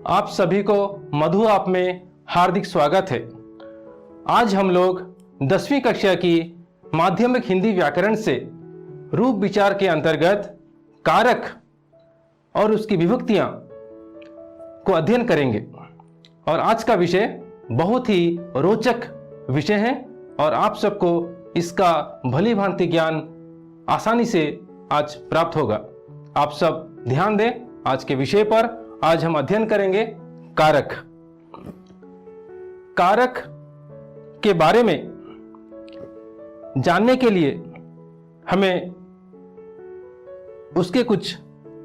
आप सभी को मधु आप में हार्दिक स्वागत है। आज हम लोग 10वीं कक्षा की माध्यमिक हिंदी व्याकरण से रूप विचार के अंतर्गत कारक और उसकी विभक्तियां को अध्ययन करेंगे। और आज का विषय बहुत ही रोचक विषय है और आप सबको इसका भली भांति ज्ञान आसानी से आज प्राप्त होगा। आप सब ध्यान दें आज के विषय पर। आज हम अध्ययन करेंगे कारक। कारक के बारे में जानने के लिए हमें उसके कुछ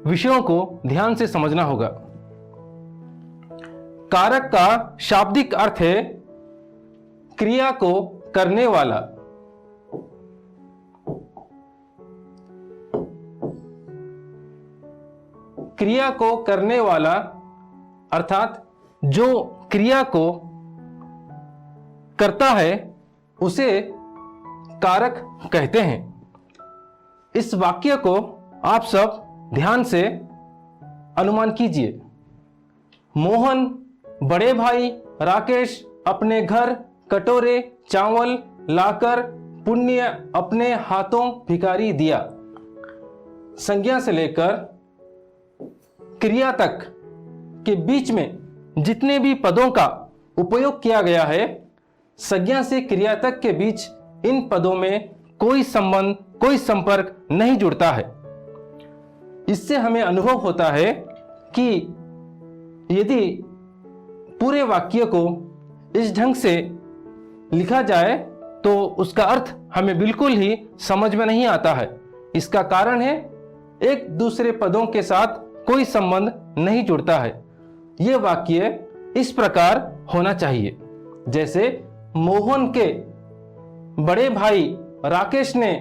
विषयों को ध्यान से समझना होगा। कारक का शाब्दिक अर्थ है क्रिया को करने वाला। क्रिया को करने वाला अर्थात जो क्रिया को करता है उसे कारक कहते हैं। इस वाक्य को आप सब ध्यान से अनुमान कीजिए। मोहन बड़े भाई राकेश अपने घर कटोरे चावल लाकर पुण्य अपने हाथों भिखारी दिया। संज्ञा से लेकर क्रिया तक के बीच में जितने भी पदों का उपयोग किया गया है, संज्ञा से क्रिया तक के बीच इन पदों में कोई संबंध कोई संपर्क नहीं जुड़ता है। इससे हमें अनुभव होता है कि यदि पूरे वाक्य को इस ढंग से लिखा जाए तो उसका अर्थ हमें बिल्कुल ही समझ में नहीं आता है। इसका कारण है एक दूसरे पदों के साथ कोई संबंध नहीं जुड़ता है। यह वाक्य इस प्रकार होना चाहिए जैसे मोहन के बड़े भाई राकेश ने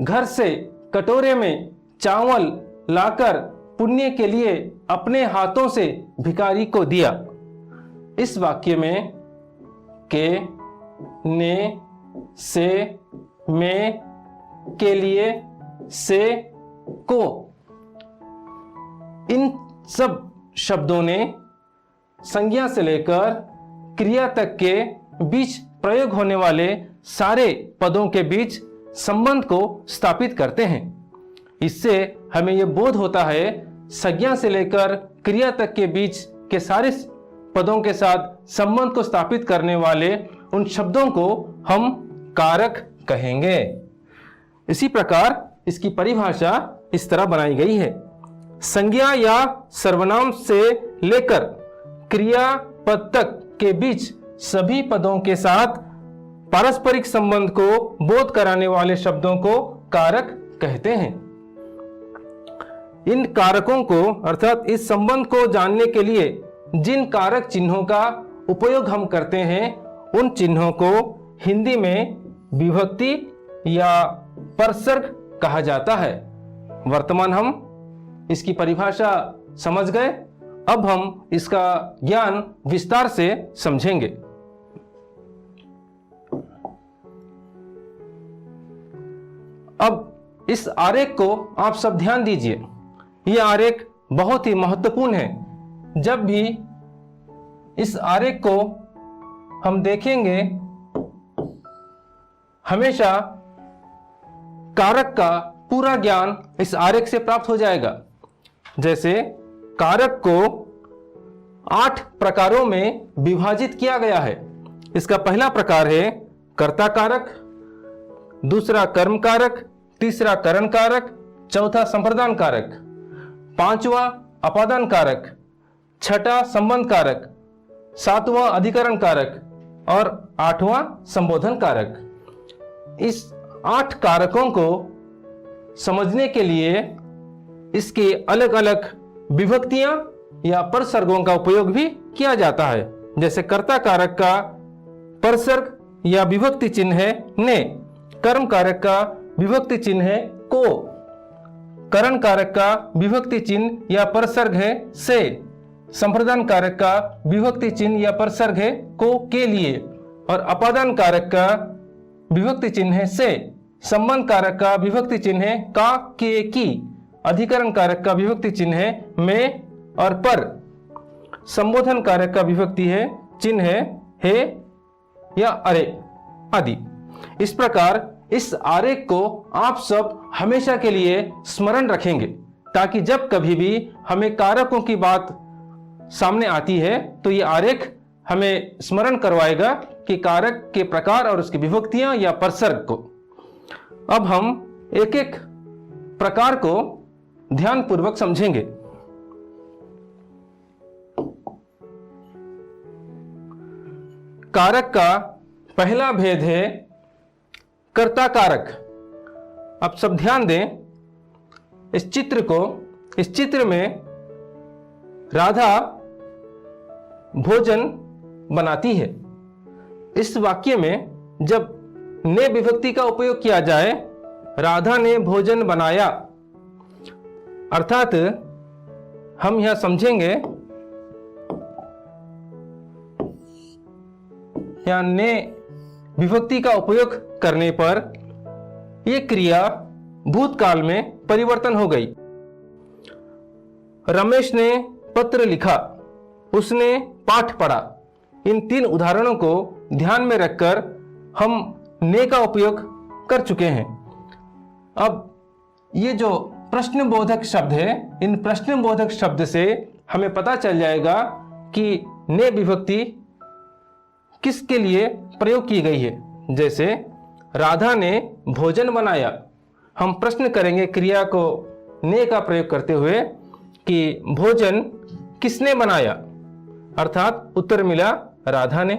घर से कटोरे में चावल लाकर पुण्य के लिए अपने हाथों से भिखारी को दिया। इस वाक्य में के, ने, से, में, के लिए, से, को, इन सब शब्दों ने संज्ञा से लेकर क्रिया तक के बीच प्रयोग होने वाले सारे पदों के बीच संबंध को स्थापित करते हैं। इससे हमें यह बोध होता है संज्ञा से लेकर क्रिया तक के बीच के सारे पदों के साथ संबंध को स्थापित करने वाले उन शब्दों को हम कारक कहेंगे। इसी प्रकार इसकी परिभाषा इस तरह बनाई गई है। संज्ञा या सर्वनाम से लेकर क्रिया पद तक के बीच सभी पदों के साथ पारस्परिक संबंध को बोध कराने वाले शब्दों को कारक कहते हैं। इन कारकों को अर्थात इस संबंध को जानने के लिए जिन कारक चिन्हों का उपयोग हम करते हैं उन चिन्हों को हिंदी में विभक्ति या परसर्ग कहा जाता है। वर्तमान हम इसकी परिभाषा समझ गए। अब हम इसका ज्ञान विस्तार से समझेंगे। अब इस आरेख को आप सब ध्यान दीजिए। यह आरेख बहुत ही महत्वपूर्ण है। जब भी इस आरेख को हम देखेंगे हमेशा कारक का पूरा ज्ञान इस आरेख से प्राप्त हो जाएगा। जैसे कारक को 8 प्रकारों में विभाजित किया गया है। इसका पहला प्रकार है कर्ता कारक, दूसरा कर्म कारक, तीसरा करण कारक, चौथा संप्रदान कारक, पांचवा अपादान कारक, छठा संबंध कारक, सातवां अधिकरण कारक और आठवां संबोधन कारक। इस 8 कारकों को समझने के लिए इसके अलग अलग विभक्तियां या परसर्गों का उपयोग भी किया जाता है। जैसे कर्ता कारक का परसर्ग या विभक्ति चिन्ह है ने, कर्म कारक का विभक्ति चिन्ह है को, करण कारक का विभक्ति चिन्ह या परसर्ग है से, संप्रदान कारक का विभक्ति चिन्ह या परसर्ग है को के लिए और अपादान कारक का विभक्ति चिन्ह है से, संबंध कारक का विभक्ति चिन्ह है का के की, अधिकरण कारक का विभक्ति चिन्ह है में और पर। संबोधन कारक का विभक्ति है, चिन्ह है हे या अरे आदि। इस प्रकार इस आरेख को आप सब हमेशा के लिए स्मरण रखेंगे, ताकि जब कभी भी हमें कारकों की बात सामने आती है तो ये आरेख हमें स्मरण करवाएगा कि कारक के प्रकार और उसकी विभक्तियां या परसर्ग को। अब हम एक एक प्रकार को ध्यानपूर्वक समझेंगे। कारक का पहला भेद है कर्ता कारक। अब सब ध्यान दें इस चित्र को। इस चित्र में राधा भोजन बनाती है। इस वाक्य में जब ने विभक्ति का उपयोग किया जाए, राधा ने भोजन बनाया, अर्थात हम यहां समझेंगे या ने विभक्ति का उपयोग करने पर यह क्रिया भूतकाल में परिवर्तन हो गई। रमेश ने पत्र लिखा, उसने पाठ पढ़ा। इन तीन उदाहरणों को ध्यान में रखकर हम ने का उपयोग कर चुके हैं। अब ये जो प्रश्नबोधक शब्द है, इन प्रश्नबोधक शब्द से हमें पता चल जाएगा कि ने विभक्ति किसके लिए प्रयोग की गई है। जैसे राधा ने भोजन बनाया, हम प्रश्न करेंगे क्रिया को ने का प्रयोग करते हुए कि भोजन किसने बनाया, अर्थात उत्तर मिला राधा ने।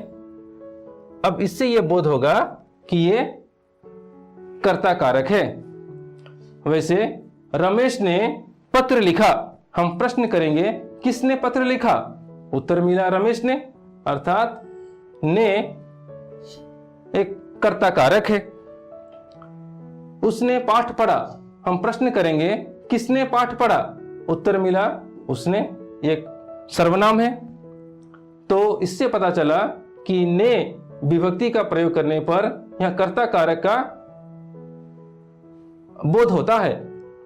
अब इससे यह बोध होगा कि ये कर्ता कारक है। वैसे रमेश ने पत्र लिखा, हम प्रश्न करेंगे किसने पत्र लिखा, उत्तर मिला रमेश ने, अर्थात ने एक कर्ता कारक है। उसने पाठ पढ़ा, हम प्रश्न करेंगे किसने पाठ पढ़ा, उत्तर मिला उसने, एक सर्वनाम है। तो इससे पता चला कि ने विभक्ति का प्रयोग करने पर यह कर्ता कारक का बोध होता है।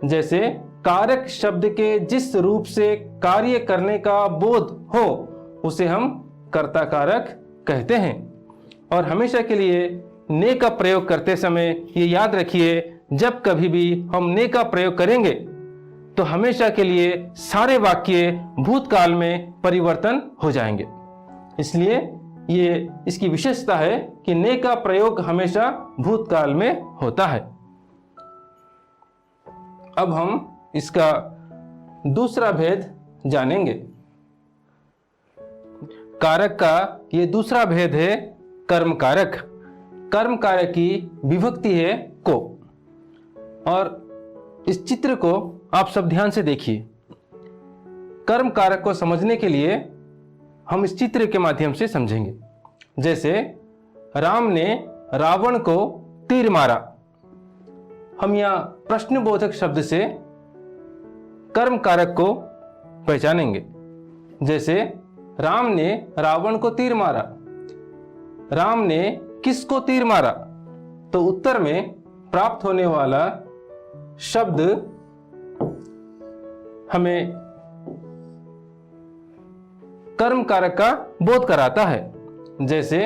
जैसे कारक शब्द के जिस रूप से कार्य करने का बोध हो उसे हम कर्ता कारक कहते हैं। और हमेशा के लिए ने का प्रयोग करते समय ये याद रखिए, जब कभी भी हम ने का प्रयोग करेंगे तो हमेशा के लिए सारे वाक्य भूतकाल में परिवर्तन हो जाएंगे। इसलिए ये इसकी विशेषता है कि ने का प्रयोग हमेशा भूतकाल में होता है। अब हम इसका दूसरा भेद जानेंगे। कारक का ये दूसरा भेद है कर्म कारक। कर्म कारक की विभक्ति है को। और इस चित्र को आप सब ध्यान से देखिए। कर्म कारक को समझने के लिए हम इस चित्र के माध्यम से समझेंगे। जैसे राम ने रावण को तीर मारा, हम यहां प्रश्नबोधक शब्द से कर्म कारक को पहचानेंगे। जैसे राम ने रावण को तीर मारा, राम ने किसको तीर मारा, तो उत्तर में प्राप्त होने वाला शब्द हमें कर्म कारक का बोध कराता है। जैसे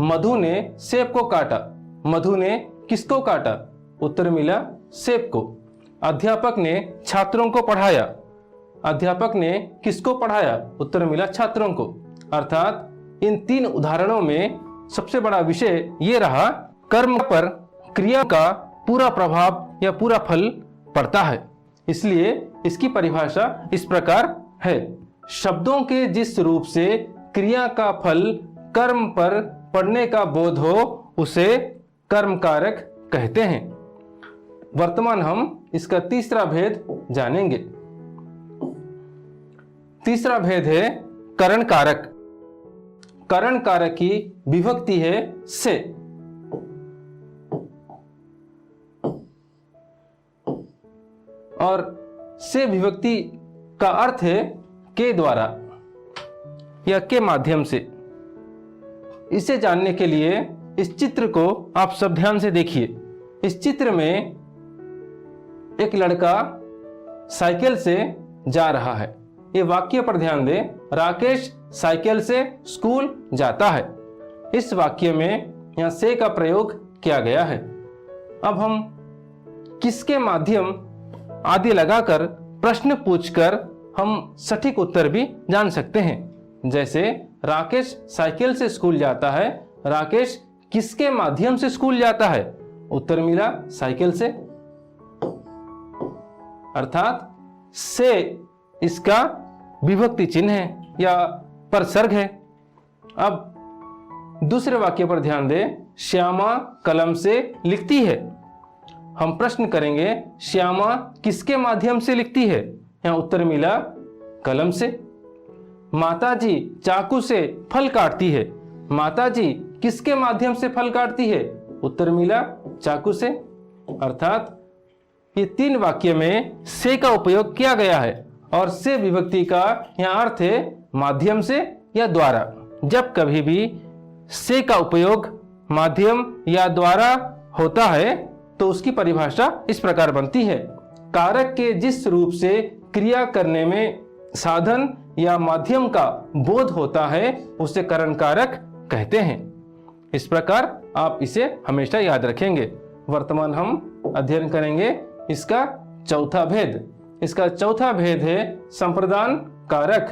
मधु ने सेब को काटा, मधु ने किसको काटा, उत्तर मिला सेब को। अध्यापक ने छात्रों को पढ़ाया, अध्यापक ने किसको पढ़ाया, उत्तर मिला छात्रों को। अर्थात इन तीन उदाहरणों में सबसे बड़ा विषय ये रहा, कर्म पर क्रिया का पूरा प्रभाव या पूरा फल पड़ता है। इसलिए इसकी परिभाषा इस प्रकार है, शब्दों के जिस रूप से क्रिया का फल कर्म पर पड़ने का बोध हो उसे कर्म कारक कहते हैं। वर्तमान हम इसका तीसरा भेद जानेंगे। तीसरा भेद है करण कारक। करण कारक की विभक्ति है से। और से विभक्ति का अर्थ है के द्वारा या के माध्यम से। इसे जानने के लिए इस चित्र को आप सब ध्यान से देखिए। इस चित्र में एक लड़का साइकिल से जा रहा है। ये वाक्य पर ध्यान दें, राकेश साइकिल से स्कूल जाता है। इस वाक्य में यहाँ से का प्रयोग किया गया है। अब हम किसके माध्यम आदि लगाकर प्रश्न पूछकर हम सटीक उत्तर भी जान सकते हैं। जैसे राकेश साइकिल से स्कूल जाता है, राकेश किसके माध्यम से स्कूल जाता है? उत्तर मिला साइकिल से। अर्थात से इसका विभक्ति चिन्ह है या परसर्ग है। अब दूसरे वाक्य पर ध्यान दें, श्यामा कलम से लिखती है। हम प्रश्न करेंगे श्यामा किसके माध्यम से लिखती है? यहाँ उत्तर मिला कलम से। माताजी चाकू से फल काटती है, माताजी किसके माध्यम से फल काटती है? उत्तर मिला चाकू से। अर्थात ये तीन वाक्य में से का उपयोग किया गया है और से विभक्ति का यहाँ अर्थ है माध्यम से या द्वारा। जब कभी भी से का उपयोग माध्यम या द्वारा होता है तो उसकी परिभाषा इस प्रकार बनती है, कारक के जिस रूप से क्रिया करने में साधन या माध्यम का बोध होता है उसे करण कारक कहते हैं। इस प्रकार आप इसे हमेशा याद रखेंगे। वर्तमान हम अध्ययन करेंगे इसका चौथा भेद। इसका चौथा भेद है संप्रदान कारक।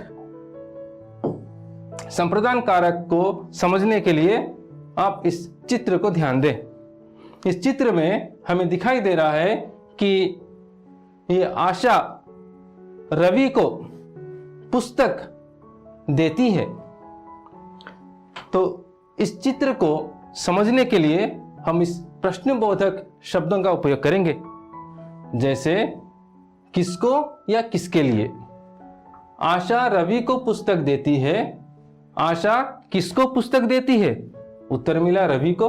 संप्रदान कारक को समझने के लिए आप इस चित्र को ध्यान दें। इस चित्र में हमें दिखाई दे रहा है कि ये आशा रवि को पुस्तक देती है। तो इस चित्र को समझने के लिए हम इस प्रश्नबोधक शब्दों का उपयोग करेंगे। जैसे किसको या किसके लिए। आशा रवि को पुस्तक देती है, आशा किसको पुस्तक देती है? उत्तर मिला रवि को।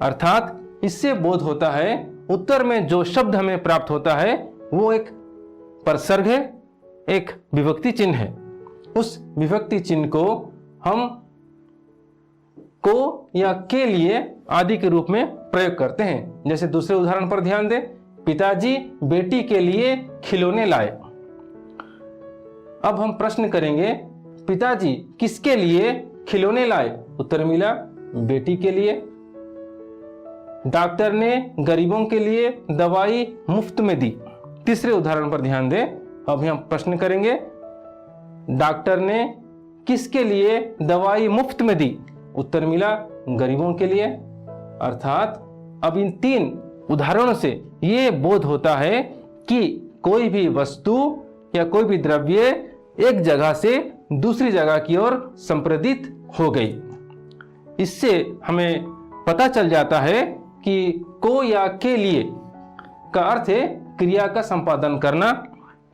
अर्थात इससे बोध होता है उत्तर में जो शब्द हमें प्राप्त होता है वो एक परसर्ग है, एक विभक्ति चिन्ह है। उस विभक्ति चिन्ह को हम को या के लिए आदि के रूप में प्रयोग करते हैं। जैसे दूसरे उदाहरण पर ध्यान दें, पिताजी बेटी के लिए खिलौने लाए। अब हम प्रश्न करेंगे पिताजी किसके लिए खिलौने लाए? उत्तर मिला बेटी के लिए। डॉक्टर ने गरीबों के लिए दवाई मुफ्त में दी। तीसरे उदाहरण पर ध्यान दें। अब हम प्रश्न करेंगे डॉक्टर ने किसके लिए दवाई मुफ्त में दी? उत्तर मिला गरीबों के लिए। अर्थात अब इन तीन उदाहरणों से ये बोध होता है कि कोई भी वस्तु या कोई भी द्रव्य एक जगह से दूसरी जगह की ओर संप्रेषित हो गई। इससे हमें पता चल जाता है कि को या के लिए का अर्थ है क्रिया का संपादन करना,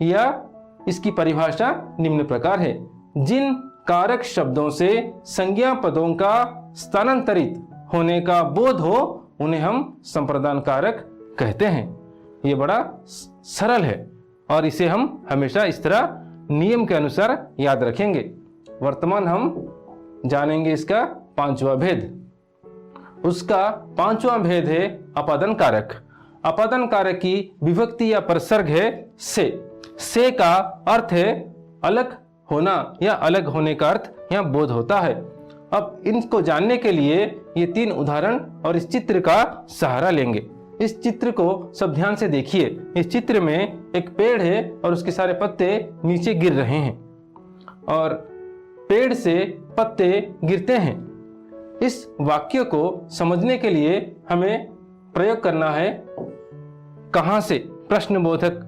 या इसकी परिभाषा निम्न प्रकार है, जिन कारक शब्दों से संज्ञा पदों का स्थानांतरित होने का बोध हो उन्हें हम संप्रदान कारक कहते हैं। ये बड़ा सरल है और इसे हम हमेशा इस तरह नियम के अनुसार याद रखेंगे। वर्तमान हम जानेंगे इसका पांचवा भेद। उसका पांचवा भेद है अपादन कारक। अपादन कारक की विभक्ति या परसर्ग है से का अर्थ है अलग होना या अलग होने का अर्थ यहाँ बोध होता है। अब इनको जानने के लिए ये तीन उदाहरण और इस चित्र का सहारा लेंगे। इस चित्र को सब ध्यान से देखिए। इस चित्र में एक पेड़ है और उसके सारे पत्ते नीचे गिर रहे हैं और पेड़ से पत्ते गिरते हैं। इस वाक्य को समझने के लिए हमें प्रयोग करना है कहां से। प्रश्नबोधक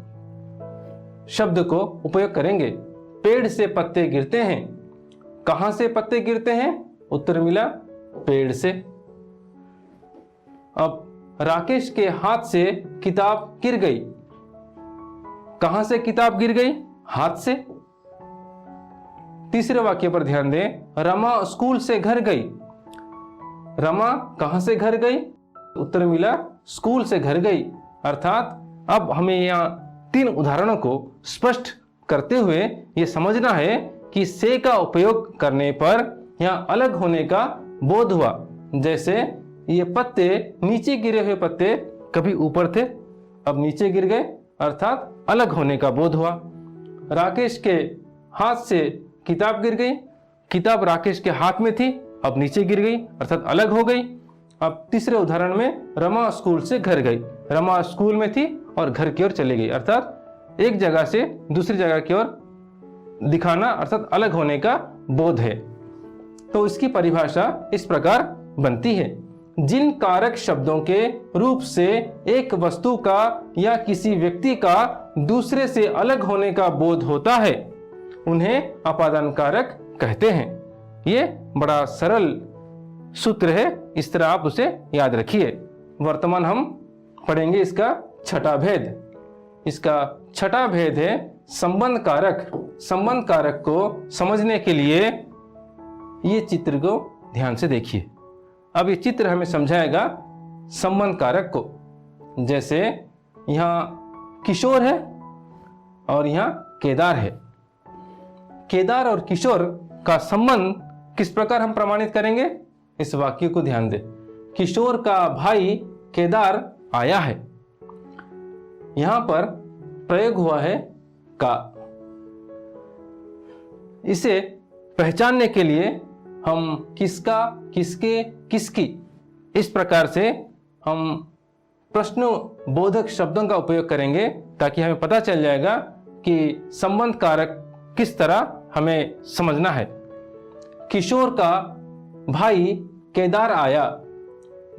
शब्द को उपयोग करेंगे। पेड़ से पत्ते गिरते हैं। कहां से पत्ते गिरते हैं? उत्तर मिला पेड़ से। अब राकेश के हाथ से किताब गिर गई। कहां से किताब गिर गई? हाथ से। तीसरे वाक्य पर ध्यान दें, रमा स्कूल से घर गई। रमा कहां से घर गई? उत्तर मिला स्कूल से घर गई। अर्थात अब हमें यहाँ तीन उदाहरणों को स्पष्ट करते हुए यह समझना है कि से का उपयोग करने पर यहाँ अलग होने का बोध हुआ। जैसे ये पत्ते, नीचे गिरे हुए पत्ते कभी ऊपर थे, अब नीचे गिर गए, अर्थात अलग होने का बोध हुआ। राकेश के हाथ से किताब गिर गई, किताब राकेश के हाथ में थी, अब नीचे गिर गई अर्थात अलग हो गई। अब तीसरे उदाहरण में रमा स्कूल से घर गई, रमा स्कूल में थी और घर की ओर चली गई अर्थात एक जगह से दूसरी जगह की ओर दिखाना अर्थात अलग होने का बोध है। तो इसकी परिभाषा इस प्रकार बनती है, जिन कारक शब्दों के रूप से एक वस्तु का या किसी व्यक्ति का दूसरे से अलग होने का बोध होता है उन्हें अपादान कारक कहते हैं। ये बड़ा सरल सूत्र है, इस तरह आप उसे याद रखिए। वर्तमान हम पढ़ेंगे इसका छठा भेद। इसका छठा भेद है संबंध कारक। संबंध कारक को समझने के लिए ये चित्र को ध्यान से देखिए। अब ये चित्र हमें समझाएगा संबंध कारक को। जैसे यहाँ किशोर है और यहाँ केदार है। केदार और किशोर का संबंध किस प्रकार हम प्रमाणित करेंगे, इस वाक्य को ध्यान दें। किशोर का भाई केदार आया है। यहां पर प्रयोग हुआ है का। इसे पहचानने के लिए हम किसका, किसके, किसकी इस प्रकार से हम प्रश्न बोधक शब्दों का उपयोग करेंगे ताकि हमें पता चल जाएगा कि संबंध कारक किस तरह हमें समझना है। किशोर का भाई केदार आया।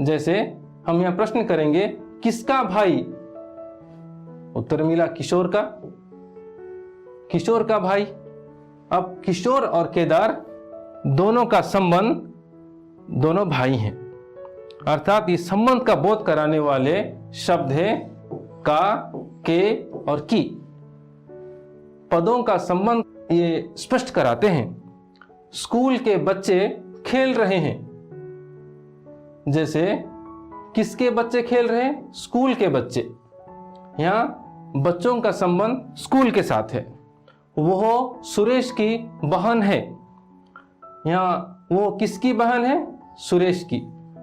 जैसे हम यहां प्रश्न करेंगे किसका भाई, उत्तर मिला किशोर का, किशोर का भाई। अब किशोर और केदार दोनों का संबंध दोनों भाई हैं अर्थात इस संबंध का बोध कराने वाले शब्द है का, के और की। पदों का संबंध ये स्पष्ट कराते हैं। स्कूल के बच्चे खेल रहे हैं। जैसे किसके बच्चे खेल रहे हैं, स्कूल के बच्चे। यहाँ बच्चों का संबंध स्कूल के साथ है। वो सुरेश की बहन है। यहाँ वो किसकी बहन है, सुरेश की।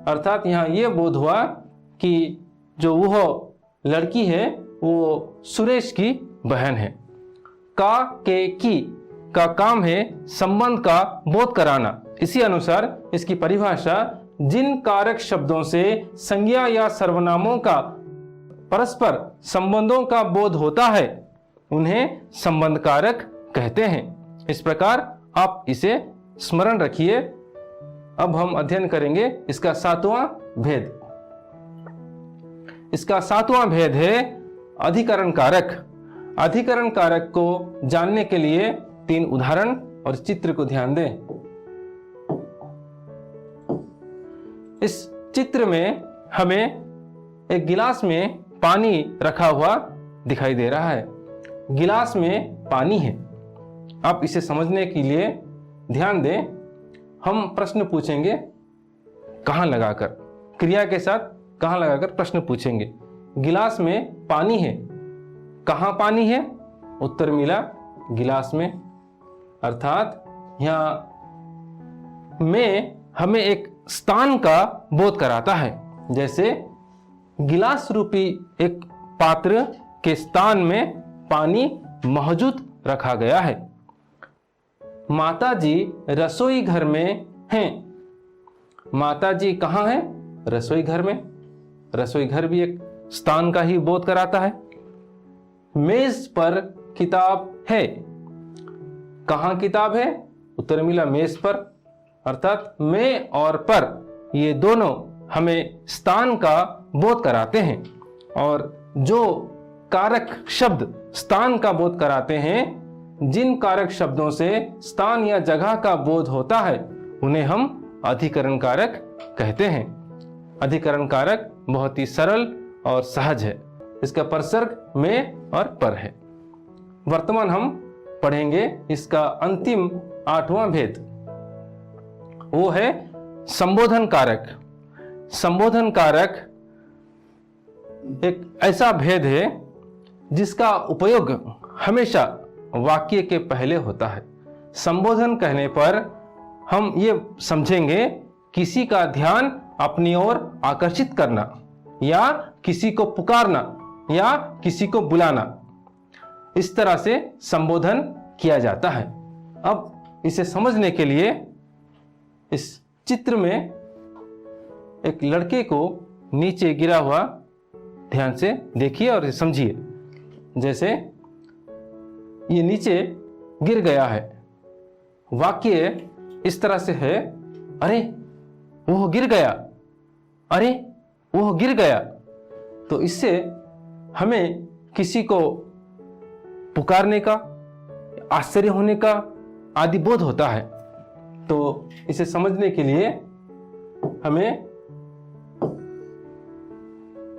अर्थात यहाँ ये बोध हुआ कि जो वह लड़की है वो सुरेश की बहन है। का, के, की का काम है संबंध का बोध कराना। इसी अनुसार इसकी परिभाषा जिन कारक शब्दों से संज्ञा या सर्वनामों का परस्पर संबंधों का बोध होता है उन्हें संबंध कारक कहते हैं। इस प्रकार आप इसे स्मरण रखिए। अब हम अध्ययन करेंगे इसका सातवां भेद। इसका सातवां भेद है अधिकरण कारक। अधिकरण कारक को जानने के लिए 3 उदाहरण और चित्र को ध्यान दें। इस चित्र में हमें एक गिलास में पानी रखा हुआ दिखाई दे रहा है। गिलास में पानी है। आप इसे समझने के लिए ध्यान दें। हम प्रश्न पूछेंगे कहां लगाकर, क्रिया के साथ कहां लगाकर प्रश्न पूछेंगे। गिलास में पानी है, कहां पानी है, उत्तर मिला गिलास में। अर्थात यहां में हमें एक स्थान का बोध कराता है। जैसे गिलास रूपी एक पात्र के स्थान में पानी मौजूद रखा गया है। माताजी रसोई घर में हैं। माताजी कहाँ है, रसोई घर में। रसोई घर भी एक स्थान का ही बोध कराता है। मेज पर किताब है। कहाँ किताब है, उत्तर मिला मेज पर। अर्थात में और पर ये दोनों हमें स्थान का बोध कराते हैं। और जो कारक शब्द स्थान का बोध कराते हैं, जिन कारक शब्दों से स्थान या जगह का बोध होता है उन्हें हम अधिकरण कारक कहते हैं। अधिकरण कारक बहुत ही सरल और सहज है। इसका परसर्ग में और पर है। वर्तमान हम पढ़ेंगे इसका अंतिम 8वां भेद। वो है संबोधन कारक। संबोधन कारक एक ऐसा भेद है जिसका उपयोग हमेशा वाक्य के पहले होता है। संबोधन कहने पर हम ये समझेंगे किसी का ध्यान अपनी ओर आकर्षित करना या किसी को पुकारना या किसी को बुलाना। इस तरह से संबोधन किया जाता है। अब इसे समझने के लिए इस चित्र में एक लड़के को नीचे गिरा हुआ ध्यान से देखिए और समझिए। जैसे ये नीचे गिर गया है, वाक्य इस तरह से है, अरे वो गिर गया, अरे वो गिर गया। तो इससे हमें किसी को पुकारने का, आश्चर्य होने का आदि बोध होता है। तो इसे समझने के लिए हमें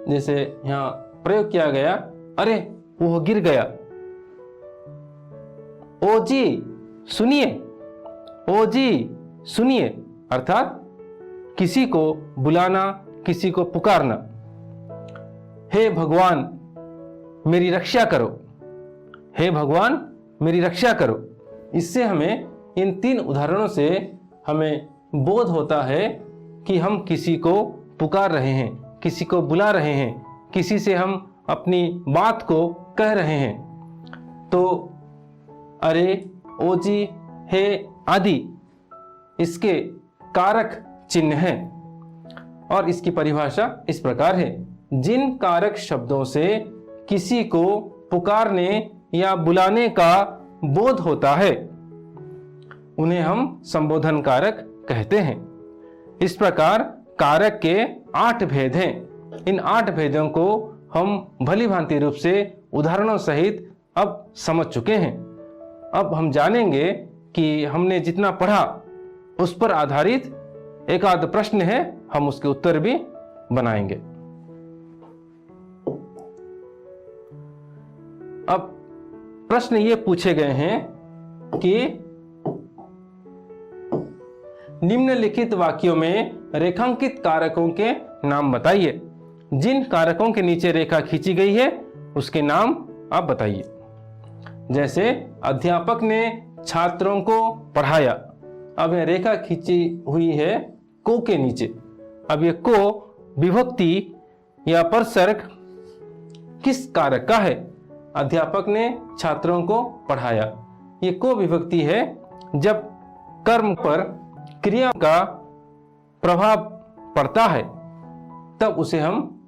जैसे यहां प्रयोग किया गया, अरे वो गिर गया। ओ जी सुनिए, ओ जी सुनिए, अर्थात किसी को बुलाना, किसी को पुकारना। हे भगवान मेरी रक्षा करो, हे भगवान मेरी रक्षा करो। इससे हमें इन 3 उदाहरणों से हमें बोध होता है कि हम किसी को पुकार रहे हैं, किसी को बुला रहे हैं, किसी से हम अपनी बात को कह रहे हैं। तो अरे, ओ जी, हे आदि इसके कारक चिन्ह हैं और इसकी परिभाषा इस प्रकार है। जिन कारक शब्दों से किसी को पुकारने या बुलाने का बोध होता है उन्हें हम संबोधन कारक कहते हैं। इस प्रकार कारक के 8 भेद हैं। इन 8 भेदों को हम भली भांति रूप से उदाहरणों सहित अब समझ चुके हैं। अब हम जानेंगे कि हमने जितना पढ़ा उस पर आधारित एक आध प्रश्न है, हम उसके उत्तर भी बनाएंगे। अब प्रश्न ये पूछे गए हैं कि निम्नलिखित वाक्यों में रेखांकित कारकों के नाम बताइए। जिन कारकों के नीचे रेखा खींची गई है उसके नाम आप बताइए। जैसे अध्यापक ने छात्रों को पढ़ाया। अब यह रेखा खींची हुई है को के नीचे। अब ये को विभक्ति या परसर्ग किस कारक का है? अध्यापक ने छात्रों को पढ़ाया। ये को विभक्ति है। जब कर्म पर क्रिया का प्रभाव पड़ता है तब उसे हम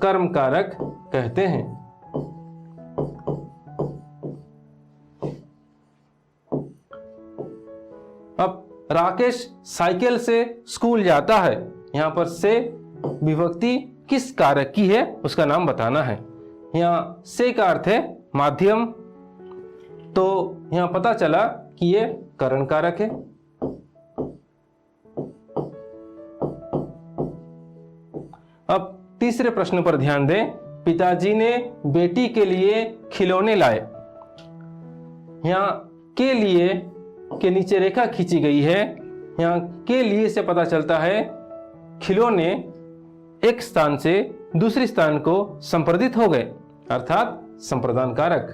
कर्म कारक कहते हैं। अब राकेश साइकिल से स्कूल जाता है। यहां पर से विभक्ति किस कारक की है उसका नाम बताना है। यहाँ से का अर्थ है माध्यम, तो यहां पता चला कि ये करण कारक है। अब तीसरे प्रश्न पर ध्यान दें। पिताजी ने बेटी के लिए खिलौने लाए। यहां के लिए के नीचे रेखा खींची गई है। यहां के लिए से पता चलता है खिलौने एक स्थान से दूसरे स्थान को संप्रदित हो गए, अर्थात संप्रदान कारक।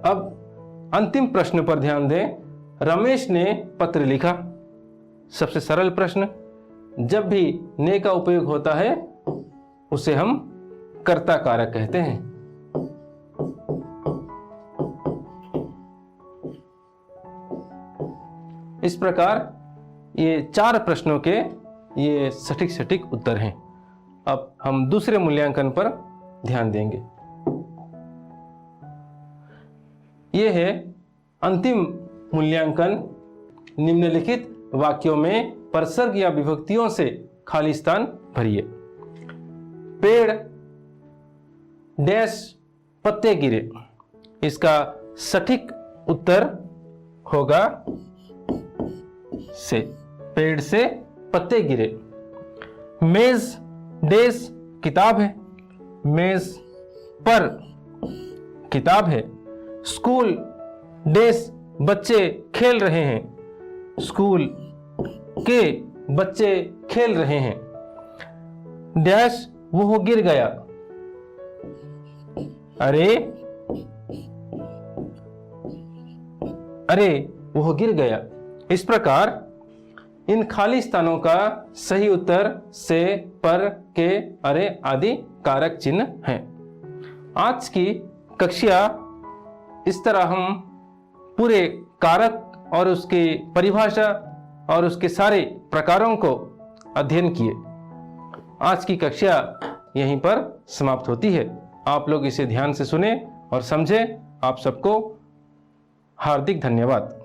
अब अंतिम प्रश्न पर ध्यान दें। रमेश ने पत्र लिखा। सबसे सरल प्रश्न। जब भी ने का उपयोग होता है उसे हम कर्ता कारक कहते हैं। इस प्रकार ये 4 प्रश्नों के ये सटीक उत्तर हैं। अब हम दूसरे मूल्यांकन पर ध्यान देंगे। ये है अंतिम मूल्यांकन। निम्नलिखित वाक्यों में परसर्ग या विभक्तियों से खाली स्थान भरिए। पेड़ डैश पत्ते गिरे। इसका सटीक उत्तर होगा से। पेड़ से पत्ते गिरे। मेज डैश किताब है। मेज पर किताब है। स्कूल डैश बच्चे खेल रहे हैं। स्कूल के बच्चे खेल रहे हैं। डैश वो गिर गया। अरे अरे वो गिर गया। इस प्रकार इन खाली स्थानों का सही उत्तर से, पर, के, अरे आदि कारक चिन्ह हैं। आज की कक्षा इस तरह हम पूरे कारक और उसकी परिभाषा और उसके सारे प्रकारों को अध्ययन किए। आज की कक्षा यहीं पर समाप्त होती है। आप लोग इसे ध्यान से सुने और समझें। आप सबको हार्दिक धन्यवाद।